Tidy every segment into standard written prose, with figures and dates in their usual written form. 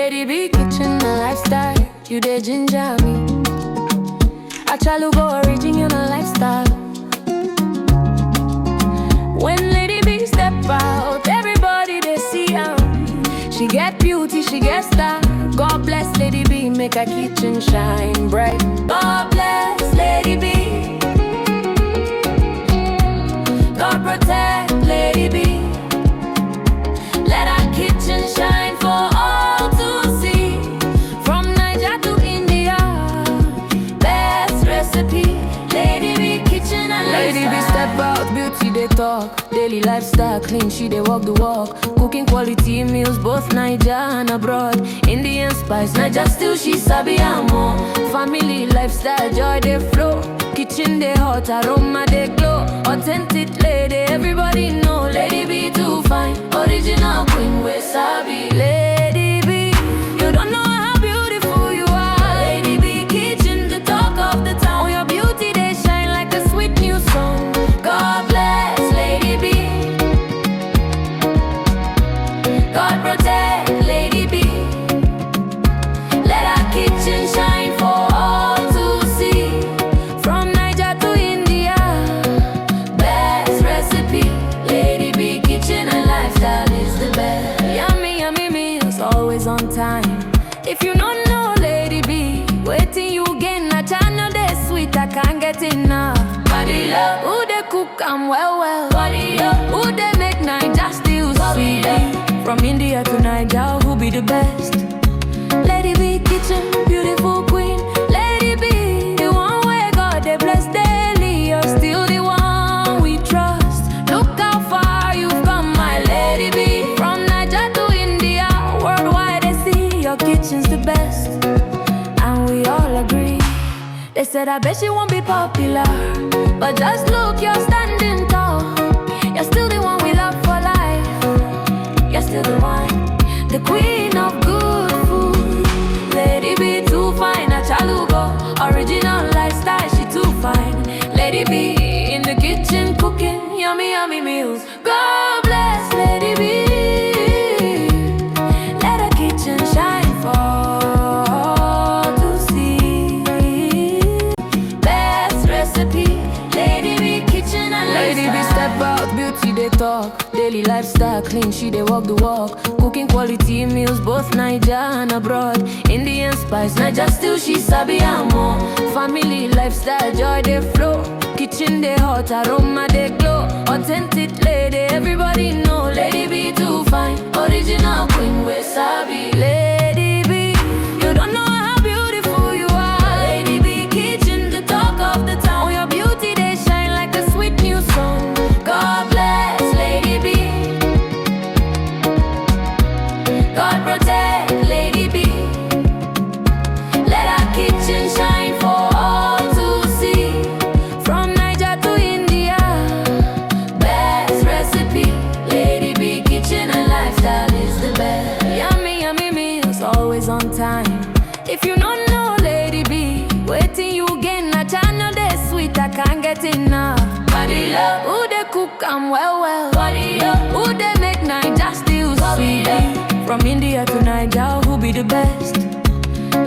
Lady B kitchen a lifestyle, you dey ginger me. I try to go original lifestyle. When Lady B step out, everybody they see her. She get beauty, she get style. God bless Lady B, make her kitchen shine bright. God bless Lady B. God protect Lady B. Let her kitchen shine for all to see. From Niger to India, best recipe. Lady B kitchen and Lady B step out, beauty they talk. Daily lifestyle clean, she they walk the walk. Cooking quality meals, both Niger and abroad. Indian spice, Niger still she sabi and more. Family lifestyle, joy they flow. Kitchen they hot, aroma they glow. Authentic lady, everybody know. Lady B too fine, original queen we sabi. Lady B, you don't know how beautiful you are. Lady B kitchen, the talk of the town. Your beauty they shine like a sweet new song. God bless Lady B. God protect Lady B. Let her kitchen shine for all to see. From Niger to India, best recipe. Lady B kitchen and lifestyle is the best. Yummy, yummy meals, always on time. If you don't know Lady B, waiting you gain a channel they sweet, I can't get enough. Body love, who they cook and well. Body up, who they make Niger still sweet. From India to Niger, who be the best? Lady B kitchen, beautiful queen. Lady B, the one where God they bless daily. You're still the one we trust. Look how far you've come, my Lady B. From Niger to India, worldwide they see your kitchen's the best. And we all agree. They said I bet she won't be popular, but just look, you're standing tall. You're still the one we love for life. You're still the one, the queen of good food. Lady B too fine, a chalugo. Original lifestyle, she too fine. Lady B in the kitchen cooking yummy, yummy meals. God bless Lady B. Let her kitchen shine for all to see. Best recipe, Lady B kitchen and Lady B step out, beauty they talk. Daily lifestyle clean, she they walk the walk. Cooking quality meals, both Niger and abroad. Indian spice, Niger still she sabi and more. Family lifestyle, joy they flow. Kitchen they hot, aroma they glow. Authentic lady, everybody know. Lady B too fine, original queen we sabi. Lady B, you don't know how beautiful you are. Lady B kitchen, the talk of the town. Your beauty they shine like a sweet new song. God bless Lady B. God protect Lady B. Let her kitchen shine for all to see. From Niger to India, best recipe. Lady B kitchen and lifestyle is the best. Yummy, yummy meals, always on time. If you don't know Lady B, waiting you gain a channel they sweet, I can't get enough. Body love, who they cook and well. Body up, who they make Niger still sweet. From India to Niger, who be the best?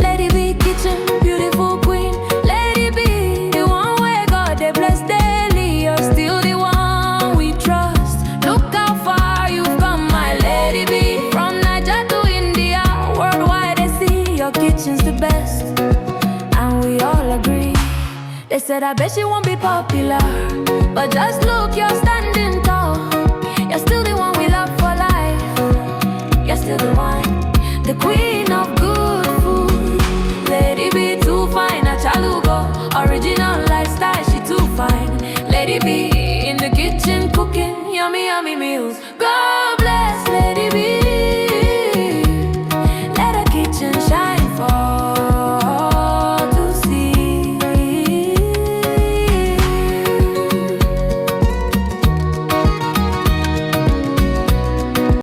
Lady B kitchen, beautiful queen. Lady B, the one where God they bless daily. You're still the one we trust. Look how far you've come, my Lady B. From Niger to India, worldwide they see your kitchen's the best. And we all agree. They said I bet she won't be popular, but just look, you're standing tall. You're still the one we love for life. You're still the one, the queen of good food. Lady B too fine, a chalugo. Original lifestyle, she too fine. Lady B in the kitchen cooking yummy, yummy meals.